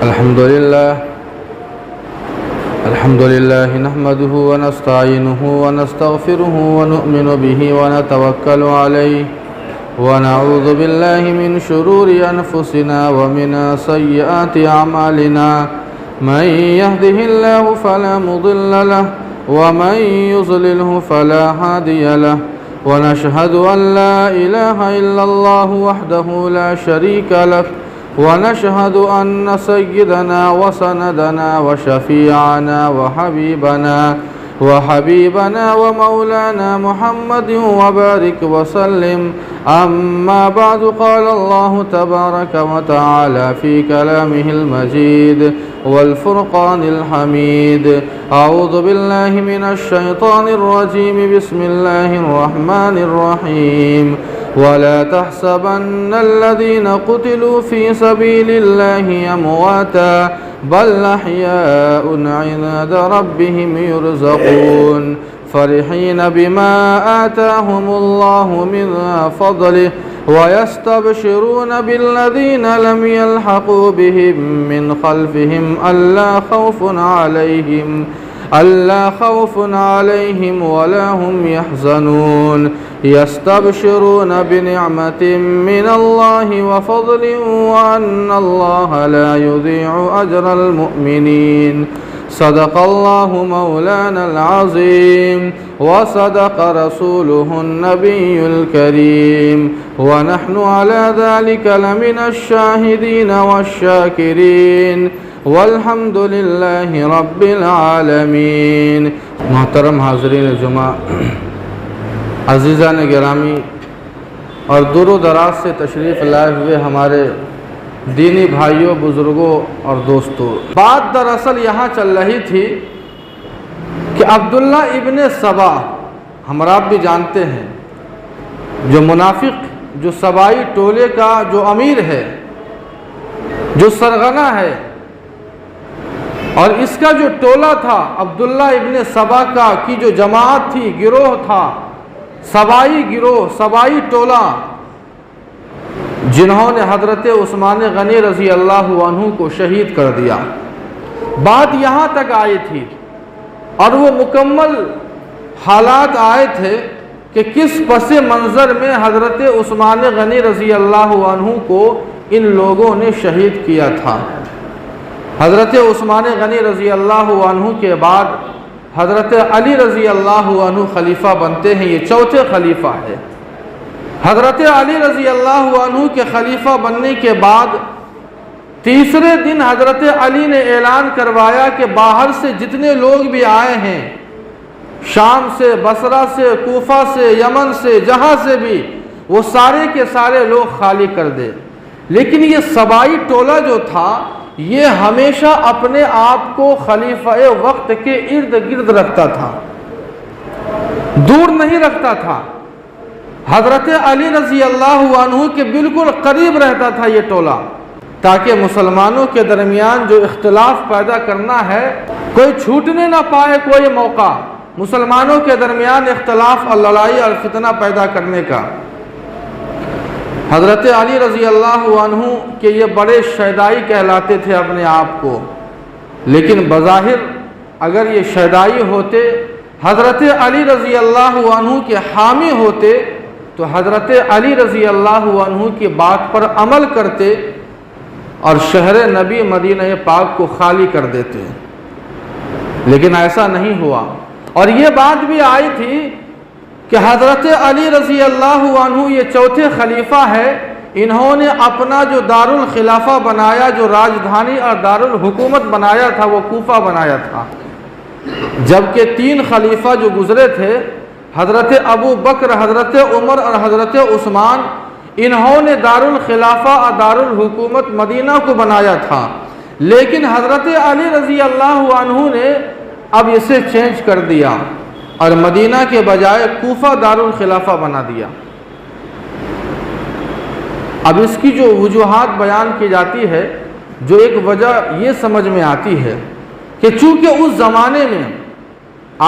الحمد لله نحمده ونستعينه ونستغفره ونؤمن به ونتوكل عليه ونعوذ بالله من شرور أنفسنا ومن سيئات أعمالنا من يهده الله فلا مضل له ومن يضلله فلا هادي له ونشهد أن لا إله إلا الله وحده لا شريك له ونشهد أن سيدنا وسندنا وشفيعنا وحبيبنا ومولانا محمد وبارك وسلم. أما بعد قال الله تبارك وتعالى في كلامه المجيد والفرقان الحميد: أعوذ بالله من الشيطان الرجيم. بسم الله الرحمن الرحيم. ولا تحسبن الذين قتلوا في سبيل الله أمواتا بل أحياء عند ربهم يرزقون فرحين بما آتاهم الله من فضله ويستبشرون بالذين لم يلحقوا بهم من خلفهم ألا خوف عليهم ولا هم يحزنون يستبشرون بنعمة من الله وفضل وأن الله لا يضيع أجر المؤمنين. صدق الله مولانا العظيم وصدق رسوله النبي الكريم ونحن على ذلك لمن الشاهدين والشاكرين والحمد لله رب العالمین. محترم حاضرین جمعہ، عزیزان گرامی اور دور و دراز سے تشریف لائے ہوئے ہمارے دینی بھائیوں، بزرگوں اور دوستوں، بات دراصل یہاں چل رہی تھی کہ عبداللہ ابن سبا، ہم آپ بھی جانتے ہیں، جو منافق، جو سبائی ٹولے کا جو امیر ہے، جو سرغنہ ہے، اور اس کا جو ٹولہ تھا عبداللہ ابن سبا کا کی جو جماعت تھی، گروہ تھا، سبائی گروہ، سبائی ٹولہ، جنہوں نے حضرت عثمان غنی رضی اللہ عنہ کو شہید کر دیا. بات یہاں تک آئی تھی اور وہ مکمل حالات آئے تھے کہ کس پس منظر میں حضرت عثمان غنی رضی اللہ عنہ کو ان لوگوں نے شہید کیا تھا. حضرت عثمان غنی رضی اللہ عنہ کے بعد حضرت علی رضی اللہ عنہ خلیفہ بنتے ہیں. یہ چوتھے خلیفہ ہے. حضرت علی رضی اللہ عنہ کے خلیفہ بننے کے بعد تیسرے دن حضرت علی نے اعلان کروایا کہ باہر سے جتنے لوگ بھی آئے ہیں، شام سے، بصرہ سے، کوفہ سے، یمن سے، جہاں سے بھی، وہ سارے کے سارے لوگ خالی کر دے. لیکن یہ سبائی ٹولہ جو تھا یہ ہمیشہ اپنے آپ کو خلیفہ وقت کے ارد گرد رکھتا تھا، دور نہیں رکھتا تھا. حضرت علی رضی اللہ عنہ کے بالکل قریب رہتا تھا یہ ٹولہ، تاکہ مسلمانوں کے درمیان جو اختلاف پیدا کرنا ہے کوئی چھوٹنے نہ پائے کوئی موقع مسلمانوں کے درمیان اختلاف اور لڑائی اور فتنہ پیدا کرنے کا. حضرت علی رضی اللہ عنہ کے یہ بڑے شیدائی کہلاتے تھے اپنے آپ کو، لیکن بظاہر اگر یہ شیدائی ہوتے، حضرت علی رضی اللہ عنہ کے حامی ہوتے تو حضرت علی رضی اللہ عنہ کی بات پر عمل کرتے اور شہر نبی مدینہ پاک کو خالی کر دیتے. لیکن ایسا نہیں ہوا. اور یہ بات بھی آئی تھی کہ حضرت علی رضی اللہ عنہ یہ چوتھے خلیفہ ہے، انہوں نے اپنا جو دارالخلافہ بنایا، جو راجدھانی اور دارالحکومت بنایا تھا، وہ کوفہ بنایا تھا. جبکہ تین خلیفہ جو گزرے تھے، حضرت ابو بکر، حضرت عمر اور حضرت عثمان، انہوں نے دارالخلافہ اور دارالحکومت مدینہ کو بنایا تھا. لیکن حضرت علی رضی اللہ عنہ نے اب اسے چینج کر دیا اور مدینہ کے بجائے کوفہ دارالخلافہ بنا دیا. اب اس کی جو وجوہات بیان کی جاتی ہے، جو ایک وجہ یہ سمجھ میں آتی ہے کہ چونکہ اس زمانے میں،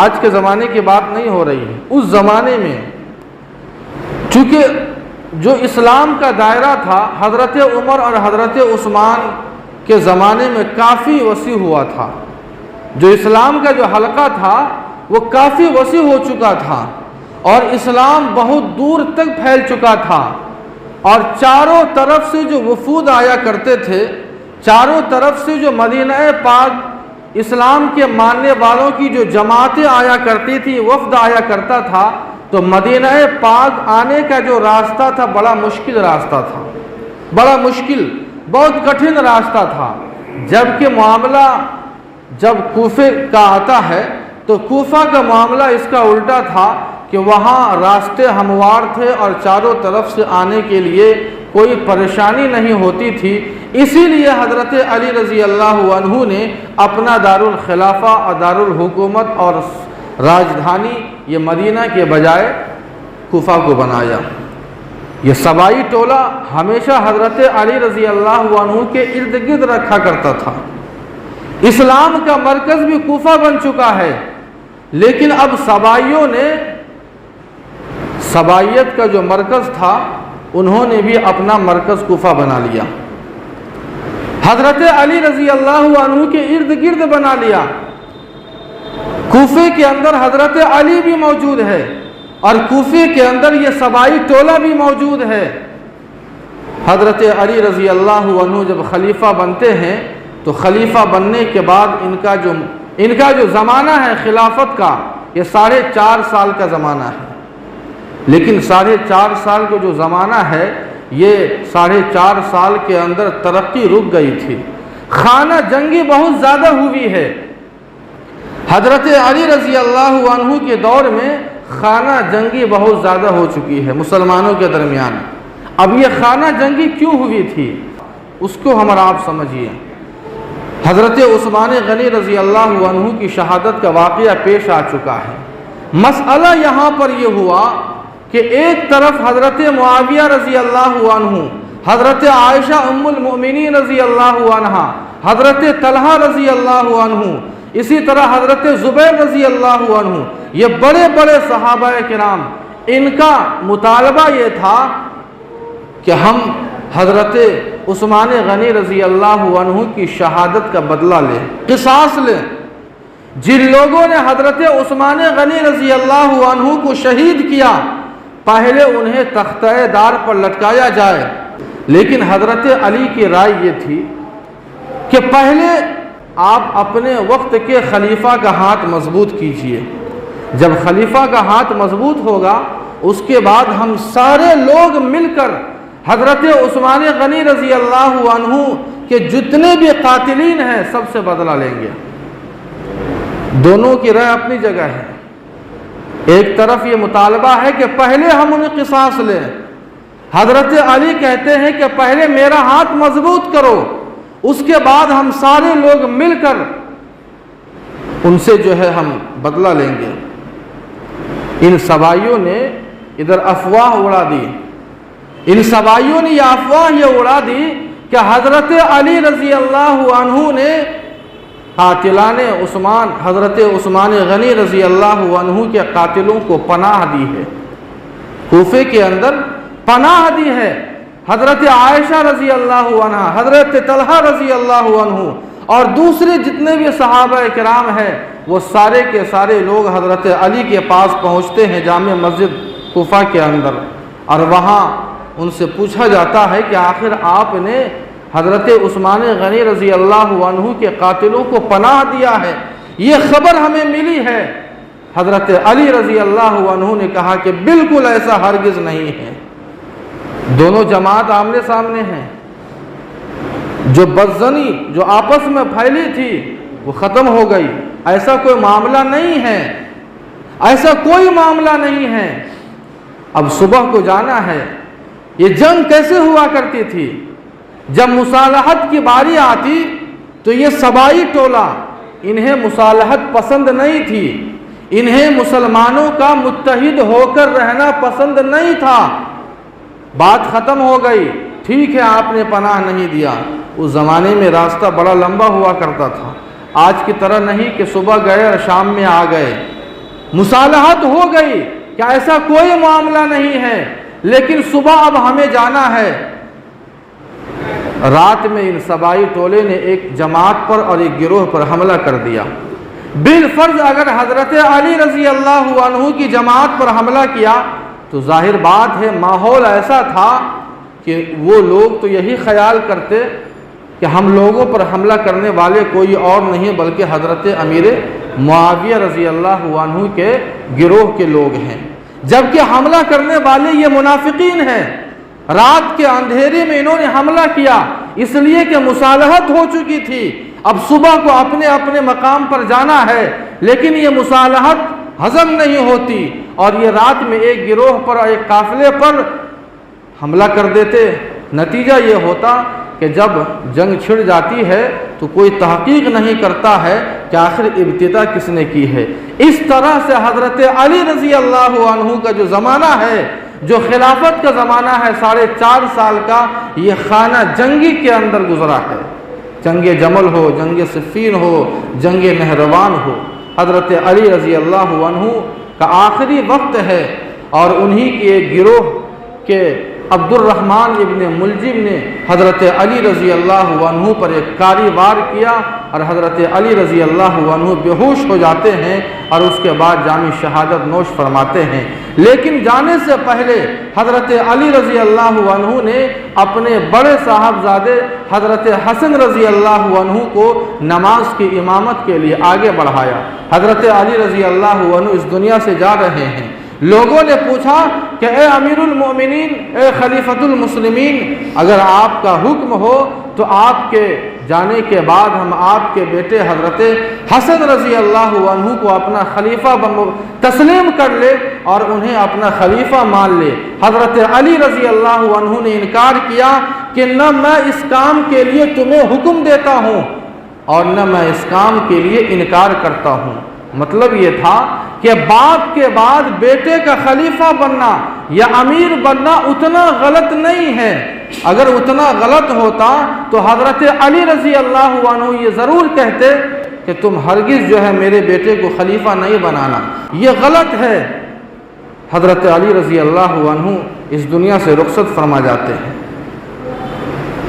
آج کے زمانے کی بات نہیں ہو رہی ہے، اس زمانے میں چونکہ جو اسلام کا دائرہ تھا، حضرت عمر اور حضرت عثمان کے ज़माने में काफ़ी वसी हुआ था। जो इस्लाम का जो हलका था वो काफ़ी वसी हो चुका था और इस्लाम बहुत दूर तक फैल चुका था और चारों तरफ से जो वफूद आया करते थे, चारों तरफ से जो मदीना पाक इस्लाम के मानने वालों की जो जमातें आया करती थी, वफ्द आया करता था, तो मदीना पाक आने का जो रास्ता था बड़ा मुश्किल रास्ता था, बड़ा मुश्किल, बहुत कठिन रास्ता था। जबकि मामला जब कूफे का आता है तो कूफा का मामला इसका उल्टा था कि वहाँ रास्ते हमवार थे और चारों तरफ से आने के लिए कोई परेशानी नहीं होती थी। इसीलिए हज़रत अली रज़ी अल्लाह अन्हु ने अपना दारुल खिलाफा और दारुल हुकूमत और राजधानी ये मदीना के बजाय कूफा को बनाया। ये सबाई टोला हमेशा हज़रत अली रज़ी अल्लाह अन्हु के इर्द गिर्द रखा करता था। इस्लाम का मरकज़ भी कूफा बन चुका है, लेकिन अब सबाइयों ने सबाइयत का जो मरकज़ था उन्होंने भी अपना मरकज़ कूफा बना लिया, हज़रत अली रज़ी अल्लाह अन्हु के इर्द गिर्द बना लिया। कूफे के अंदर हज़रत अली भी मौजूद है और कूफे के अंदर ये सबाई टोला भी मौजूद है। हज़रत अली रज़ी अल्लाह अन्हु जब खलीफा बनते हैं तो खलीफा बनने के बाद इनका जो ज़माना है खिलाफत का, ये 4.5 साल का ज़माना है। लेकिन 4.5 साल का जो ज़माना है, ये 4.5 साल के अंदर तरक्की रुक गई थी। खाना जंगी बहुत ज़्यादा हुई है। हज़रत अली रज़ी अल्लाह अन्हु के दौर में खाना जंगी बहुत ज़्यादा हो चुकी है मुसलमानों के दरमियान। अब ये खाना जंगी क्यों हुई थी उसको हम आप समझिए। हज़रत उस्मान गनी रज़ी अल्लाह अन्हु की शहादत का वाक़या पेश आ चुका है। मसला यहाँ पर यह हुआ कि एक तरफ हज़रत मुआविया रज़ी अल्लाह अन्हु, हज़रत आयशा उम्मुल मोमिनीन रज़ी अल्लाह अन्हा, हज़रत तलहा रज़ी अल्लाह अन्हु, इसी तरह हज़रत ज़ुबैर रज़ी अल्लाह अन्हु, ये बड़े बड़े सहाबाए किराम, इनका मुतालबा ये था कि हम हज़रत उस्मान गनी रज़ी अल्लाह अन्हु की शहादत का बदला लें, क़िसास लें। जिन लोगों ने हज़रत उस्मान गनी रज़ी अल्लाह अन्हु को शहीद किया, पहले उन्हें तख्ते-ए-दार पर लटकाया जाए। लेकिन हज़रत अली की राय ये थी कि पहले आप अपने वक्त के खलीफा का हाथ मजबूत कीजिए। जब खलीफा का हाथ मजबूत होगा उसके बाद हम सारे लोग मिलकर हज़रत उस्मान गनी रज़ी अल्लाह अन्हु के जितने भी कातिलीन हैं सबसे बदला लेंगे। दोनों की राय अपनी जगह है। एक तरफ ये मुतालबा है कि पहले हम उन्हें क़िसास लें। हज़रत अली कहते हैं कि पहले मेरा हाथ मजबूत करो, उसके बाद हम सारे लोग मिलकर उनसे जो है हम बदला लेंगे। इन सबाइयों ने इधर अफवाह उड़ा दी, इन सबाइयों ने यह अफवाह ये उड़ा दी कि हज़रत अली रज़ी अल्लाह अन्हु ने कातिलाने उस्मान, हज़रत उस्मान गनी रज़ी अल्लाह अन्हु के कातिलों को पनाह दी है, कूफे के अंदर पनाह दी है। हज़रत आयशा रज़ी अल्लाह अन्हा, हज़रत तलहा रज़ी अल्लाह अन्हु और दूसरे जितने भी सहाबा किराम हैं वो सारे के सारे लोग हज़रत अली के पास पहुँचते हैं जामे मस्जिद कूफा के अंदर, और वहाँ उनसे पूछा जाता है कि आखिर आपने हज़रत उस्मान गनी रज़ी अल्लाह अन्हु के कातिलों को पनाह दिया है, ये खबर हमें मिली है। हज़रत अली रज़ी अल्लाह अन्हु ने कहा कि बिल्कुल ऐसा हरगिज़ नहीं है। दोनों जमात आमने सामने हैं। जो बदज़नी जो आपस में फैली थी वो ख़त्म हो गई। ऐसा कोई मामला नहीं है, ऐसा कोई मामला नहीं है। अब सुबह को जाना है। ये जंग कैसे हुआ करती थी? जब मुसालहत की बारी आती तो ये सबाई टोला, इन्हें मुसालहत पसंद नहीं थी, इन्हें मुसलमानों का मुत्तहिद होकर रहना पसंद नहीं था। बात ख़त्म हो गई, ठीक है आपने पनाह नहीं दिया। उस ज़माने में रास्ता बड़ा लंबा हुआ करता था, आज की तरह नहीं कि सुबह गए और शाम में आ गए। मुसालहत हो गई, क्या ऐसा कोई मामला नहीं है, लेकिन सुबह अब हमें जाना है। رات میں ان سبائی ٹولے نے ایک جماعت پر اور ایک گروہ پر حملہ کر دیا۔ بالفرض اگر حضرت علی رضی اللہ عنہ کی جماعت پر حملہ کیا تو ظاہر بات ہے ماحول ایسا تھا کہ وہ لوگ تو یہی خیال کرتے کہ ہم لوگوں پر حملہ کرنے والے کوئی اور نہیں بلکہ حضرت امیر معاویہ رضی اللہ عنہ کے گروہ کے لوگ ہیں، جبکہ حملہ کرنے والے یہ منافقین ہیں۔ رات کے اندھیرے میں انہوں نے حملہ کیا اس لیے کہ مصالحت ہو چکی تھی، اب صبح کو اپنے اپنے مقام پر جانا ہے، لیکن یہ مصالحت ہضم نہیں ہوتی اور یہ رات میں ایک گروہ پر اور ایک قافلے پر حملہ کر دیتے۔ نتیجہ یہ ہوتا کہ جب جنگ چھڑ جاتی ہے تو کوئی تحقیق نہیں کرتا ہے کہ آخر ابتدا کس نے کی ہے۔ اس طرح سے حضرت علی رضی اللہ عنہ کا جو زمانہ ہے، جو خلافت کا زمانہ ہے 4.5 سال کا، یہ خانہ جنگی کے اندر گزرا ہے۔ جنگ جمل ہو، جنگ صفین ہو، جنگ نہروان ہو، حضرت علی رضی اللہ عنہ کا آخری وقت ہے اور انہی کی ایک گروہ کے عبد الرحمن ابن ملجم نے حضرت علی رضی اللہ عنہ پر ایک کاری وار کیا اور حضرت علی رضی اللہ عنہ بے ہوش ہو جاتے ہیں اور اس کے بعد جام شہادت نوش فرماتے ہیں۔ لیکن جانے سے پہلے حضرت علی رضی اللہ عنہ نے اپنے بڑے صاحبزادے حضرت حسن رضی اللہ عنہ کو نماز کی امامت کے لیے آگے بڑھایا۔ حضرت علی رضی اللہ عنہ اس دنیا سے جا رہے ہیں۔ لوگوں نے پوچھا کہ اے امیر المومنین، اے خلیفۃ المسلمین، اگر آپ کا حکم ہو تو آپ کے جانے کے بعد ہم آپ کے بیٹے حضرت حسن رضی اللہ عنہ کو اپنا خلیفہ تسلیم کر لے اور انہیں اپنا خلیفہ مان لے۔ حضرت علی رضی اللہ عنہ نے انکار کیا کہ نہ میں اس کام کے لیے تمہیں حکم دیتا ہوں اور نہ میں اس کام کے لیے انکار کرتا ہوں۔ مطلب یہ تھا کہ باپ کے بعد بیٹے کا خلیفہ بننا یا امیر بننا اتنا غلط نہیں ہے۔ اگر اتنا غلط ہوتا تو حضرت علی رضی اللہ عنہ یہ ضرور کہتے کہ تم ہرگز جو ہے میرے بیٹے کو خلیفہ نہیں بنانا، یہ غلط ہے۔ حضرت علی رضی اللہ عنہ اس دنیا سے رخصت فرما جاتے ہیں۔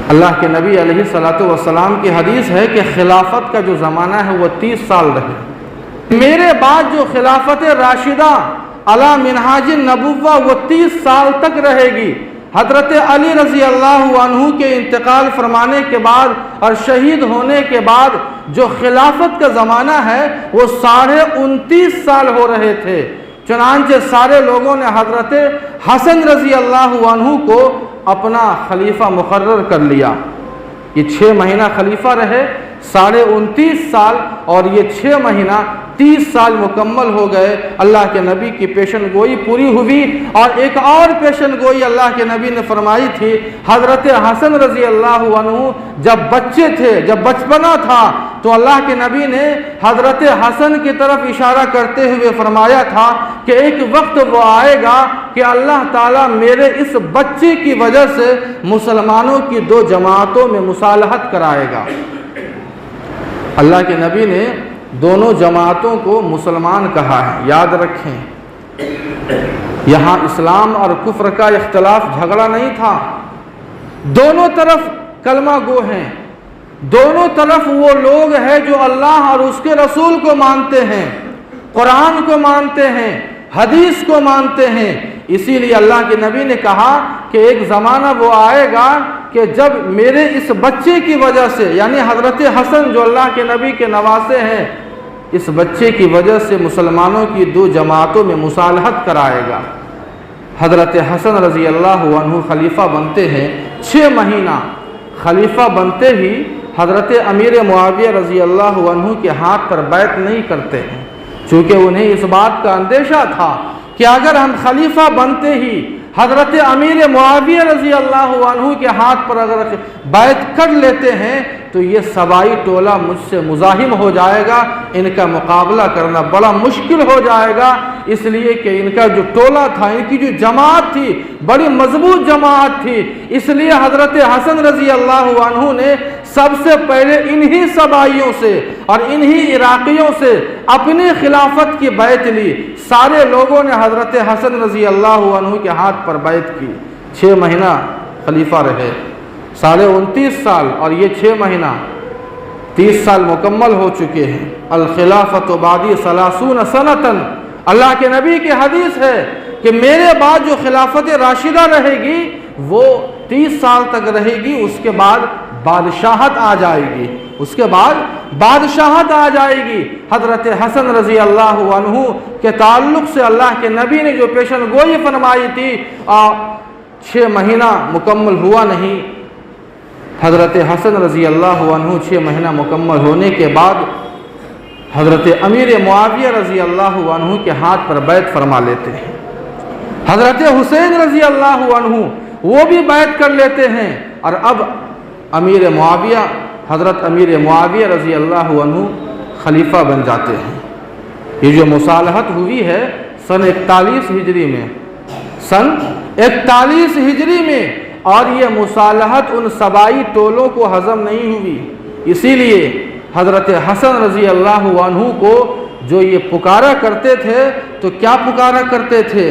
اللہ کے نبی علیہ الصلوۃ والسلام کی حدیث ہے کہ خلافت کا جو زمانہ ہے وہ 30 سال رہے۔ میرے بعد جو خلافت راشدہ علی منہاج النبوہ وہ 30 سال تک رہے گی۔ حضرت علی رضی اللہ عنہ کے انتقال فرمانے کے بعد اور شہید ہونے کے بعد جو خلافت کا زمانہ ہے وہ 29.5 سال ہو رہے تھے۔ چنانچہ سارے لوگوں نے حضرت حسن رضی اللہ عنہ کو اپنا خلیفہ مقرر کر لیا۔ یہ 6 مہینہ خلیفہ رہے، 29.5 سال اور یہ 6 مہینہ 30 سال مکمل ہو گئے۔ اللہ کے نبی کی پیشن گوئی پوری ہوئی اور ایک اور پیشن گوئی اللہ کے نبی نے فرمائی تھی۔ حضرت حسن رضی اللہ عنہ جب بچے تھے، جب بچپنا تھا، تو اللہ کے نبی نے حضرت حسن کی طرف اشارہ کرتے ہوئے فرمایا تھا کہ ایک وقت وہ آئے گا کہ اللہ تعالیٰ میرے اس بچے کی وجہ سے مسلمانوں کی 2 جماعتوں میں مصالحت کرائے گا۔ اللہ کے نبی نے دونوں جماعتوں کو مسلمان کہا ہے۔ یاد رکھیں، یہاں اسلام اور کفر کا اختلاف جھگڑا نہیں تھا، دونوں طرف کلمہ گو ہیں، دونوں طرف وہ لوگ ہیں جو اللہ اور اس کے رسول کو مانتے ہیں، قرآن کو مانتے ہیں، حدیث کو مانتے ہیں۔ اسی لیے اللہ کے نبی نے کہا کہ ایک زمانہ وہ آئے گا کہ جب میرے اس بچے کی وجہ سے، یعنی حضرت حسن جو اللہ کے نبی کے نواسے ہیں، اس بچے کی وجہ سے مسلمانوں کی 2 جماعتوں میں مصالحت کرائے گا۔ حضرت حسن رضی اللہ عنہ خلیفہ بنتے ہیں، 6 مہینہ خلیفہ بنتے ہی حضرت امیر معاویہ رضی اللہ عنہ کے ہاتھ پر بیعت نہیں کرتے ہیں، چونکہ انہیں اس بات کا اندیشہ تھا کہ اگر ہم خلیفہ بنتے ہی حضرت امیر معاویہ رضی اللہ عنہ کے ہاتھ پر اگر بیعت کر لیتے ہیں تو یہ سبائی ٹولہ مجھ سے مزاحم ہو جائے گا، ان کا مقابلہ کرنا بڑا مشکل ہو جائے گا، اس لیے کہ ان کا جو ٹولہ تھا، ان کی جو جماعت تھی بڑی مضبوط جماعت تھی۔ اس لیے حضرت حسن رضی اللہ عنہ نے سب سے پہلے انہی سبائیوں سے اور انہی عراقیوں سے اپنی خلافت کی بیعت لی۔ سارے لوگوں نے حضرت حسن رضی اللہ عنہ کے ہاتھ پر بیعت کی، 6 مہینہ خلیفہ رہے۔ 29.5 साल और ये 6 महीना 30 साल मुकम्मल हो चुके हैं। अल-खिलाफत बादी 30 सनतन, अल्लाह के नबी की हदीस है कि मेरे बाद जो खिलाफत राशिदा रहेगी वो 30 साल तक रहेगी, उसके बाद बादशाहत आ जाएगी, उसके बाद बादशाहत आ जाएगी। हज़रत हसन रज़ी अल्लाह अन्हु के ताल्लुक़ से अल्लाह के नबी ने जो पेशन गोई फरमाई थी, 6 महीना मुकम्मल हुआ नहीं। हज़रत हसन रज़ी अल्लाह अन्हु 6 महीना मुकम्मल होने के बाद हज़रत अमीर मुआविया रज़ी अल्लाह अन्हु के हाथ पर बैत फरमा लेते हैं। हज़रत हुसैन रज़ी अल्लाह अन्हु वो भी बैत कर लेते हैं और अब अमीर मुआविया, हज़रत अमीर मुआविया रज़ी अल्लाह अन्हु खलीफा बन जाते हैं। ये जो मुसालहत हुई है सन 41 हिजरी में, सन 41 हिजरी में, और ये मुसालहत उन सबाई टोलों को हज़म नहीं हुई। इसीलिए हज़रत हसन रज़ी अल्लाह अन्हु को जो ये पुकारा करते थे तो क्या पुकारा करते थे?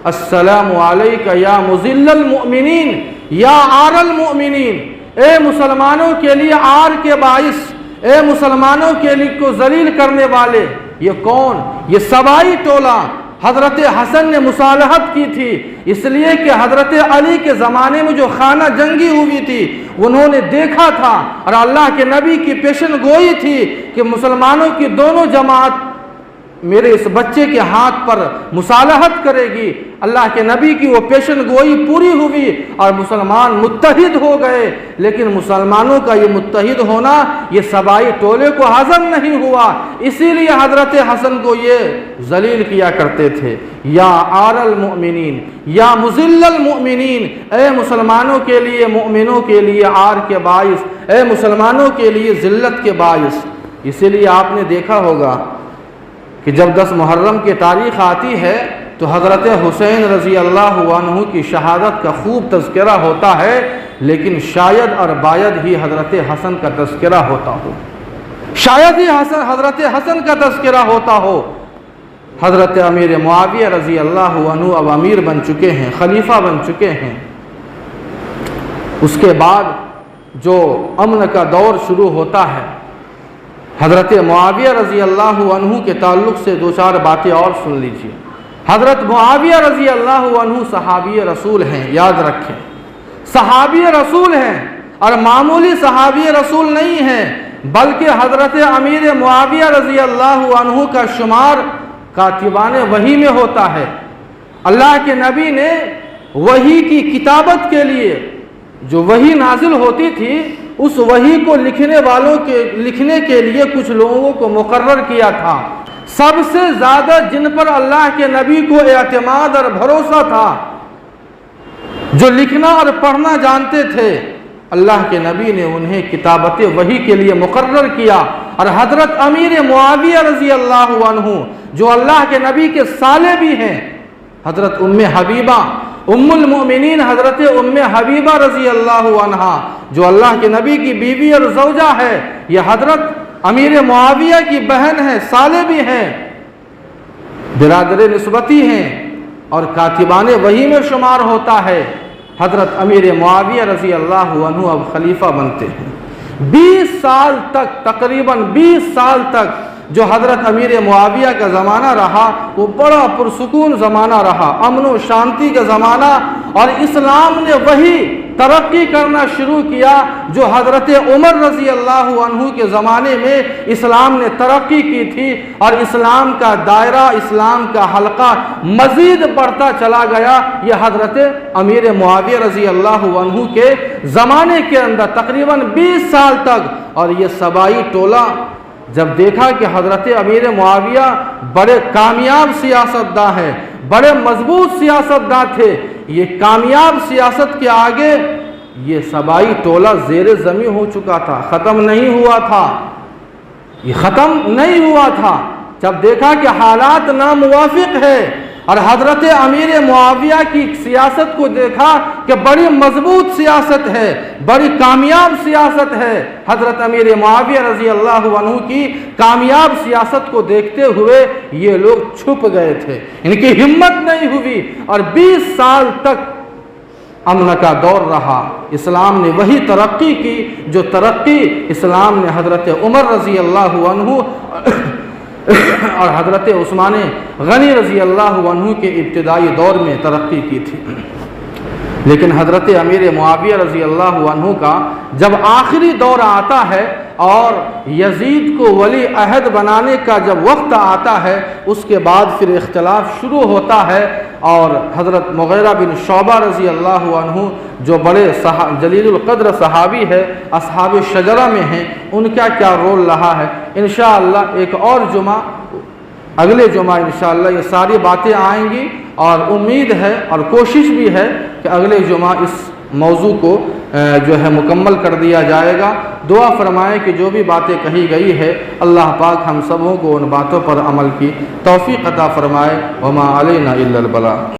अस्सलामु अलैका या मुज़िल्लल मुमिनीन या आरल मुमिनीन, ए मुसलमानों के लिए आर के बाइस, ए मुसलमानों के लिए को जलील करने वाले। ये कौन? ये सबाई टोला हज़रत हसन ने मुसालहत की थी, इसलिए कि हज़रत अली के ज़माने में जो खाना जंगी हुई थी उन्होंने देखा था और अल्लाह के नबी की पेशन गोई थी कि मुसलमानों की दोनों जमात मेरे इस बच्चे के हाथ पर मुसालहत करेगी। अल्लाह के नबी की वो पेशन गोई पूरी हुई और मुसलमान मुत्तहिद हो गए, लेकिन मुसलमानों का ये मुत्तहिद होना ये सबाई टोले को हज़म नहीं हुआ। इसीलिए हज़रत हसन को ये जलील किया करते थे, या आरल मुमिनीन या मुज़िल्लल मुमिनीन, ए मुसलमानों के लिए, मुमिनों के लिए आर के बाइस, ए मुसलमानों के लिए ज़िल्लत के बाइस। इसीलिए आपने देखा होगा कि जब 10 मुहर्रम की तारीख़ आती है तो हज़रत हुसैन रज़ी अल्लाह अन्हु की शहादत का खूब तज़किरा होता है, लेकिन शायद और बायद ही हज़रत हसन का तज़किरा होता हो, शायद ही हज़रत हसन का तज़किरा होता हो। हज़रत अमीर मुआविया रज़ी अल्लाह अन्हु अब अमीर बन चुके हैं, खलीफा बन चुके हैं। उसके बाद जो अमन का दौर शुरू होता है, हज़रत मुआविया रज़ी अल्लाह अन्हु के ताल्लुक़ से 2-4 बातें और सुन लीजिए। हज़रत मुआविया रज़ी अल्लाह अन्हु सहाबी रसूल हैं, याद रखें, सहाबी रसूल हैं और मामूली सहाबी रसूल नहीं हैं, बल्कि हज़रत अमीर मुआविया रज़ी अल्लाह अन्हु का शुमार कातिबान वही में होता है। अल्लाह के नबी ने वही की किताबत के लिए जो वही नाजिल होती थी, उस वही को लिखने के लिए कुछ लोगों को मुकर्रर किया था। सबसे ज़्यादा जिन पर अल्लाह के नबी को एतमाद और भरोसा था, जो लिखना और पढ़ना जानते थे, अल्लाह के नबी ने उन्हें किताबत वही के लिए मुकर्रर किया। और हज़रत अमीर मुआविया रज़ी अल्लाह अन्हु जो अल्लाह के नबी के साले भी हैं, हज़रत उम्मे हबीबा उम्मुल मोमिनीन हज़रत उम्मे हबीबा रज़ी अल्लाह अन्हा जो अल्लाह के नबी की बीवी और ज़ौजा है, ये हज़रत अमीर मुआविया की बहन है, साले भी हैं, बिरादर निस्बती हैं और कातिबान वही में शुमार होता है। हज़रत अमीर मुआविया रज़ी अल्लाह अन्हु अब खलीफा बनते हैं। 20 साल तक, तकरीबन 20 साल तक जो हज़रत अमीर मुआविया का ज़माना रहा वो बड़ा पुरसुकून ज़माना रहा, अमन व शांति का ज़माना, और इस्लाम ने वही तरक्की करना शुरू किया जो हज़रत उमर रज़ी अल्लाह अन्हु के ज़माने में इस्लाम ने तरक्की की थी। और इस्लाम का दायरा, इस्लाम का हल्का मज़ीद बढ़ता चला गया। यह हज़रत अमीर मुआविया रज़ी अल्लाह अन्हु के ज़माने के अंदर तकरीबन 20 साल तक। और ये सबाई टोला जब देखा कि हज़रत अमीर मुआविया बड़े कामयाब सियासतदां हैं, बड़े मजबूत सियासतदां थे, ये कामयाब सियासत के आगे ये सबाई टोला ज़ेरे ज़मीं हो चुका था, ख़त्म नहीं हुआ था, ये ख़त्म नहीं हुआ था। जब देखा कि हालात नामुवाफिक है और हज़रत अमीर मुआविया की सियासत को देखा कि बड़ी मजबूत सियासत है, बड़ी कामयाब सियासत है, हज़रत अमीर मुआविया रज़ी अल्लाह अन्हु की कामयाब सियासत को देखते हुए ये लोग छुप गए थे, इनकी हिम्मत नहीं हुई और 20 साल तक امن کا دور رہا، اسلام نے وہی ترقی کی جو ترقی اسلام نے حضرت عمر رضی اللہ عنہ اور حضرت عثمان غنی رضی اللہ عنہ کے ابتدائی دور میں ترقی کی تھی۔ لیکن حضرت امیر معاویہ رضی اللہ عنہ کا جب آخری دور آتا ہے اور یزید کو ولی عہد بنانے کا جب وقت آتا ہے، اس کے بعد پھر اختلاف شروع ہوتا ہے، اور حضرت مغیرہ بن شعبہ رضی اللہ عنہ جو بڑے جلیل القدر صحابی ہے، اصحاب شجرہ میں ہیں، ان کا کیا رول رہا ہے، انشاءاللہ ایک اور جمعہ، اگلے جمعہ انشاءاللہ یہ ساری باتیں آئیں گی، اور امید ہے اور کوشش بھی ہے کہ اگلے جمعہ اس موضوع کو جو ہے مکمل کر دیا جائے گا۔ دعا فرمائیں کہ جو بھی باتیں کہی گئی ہے اللہ پاک ہم سبوں کو ان باتوں پر عمل کی توفیق عطا فرمائے۔ وما علینا الا البلاغ۔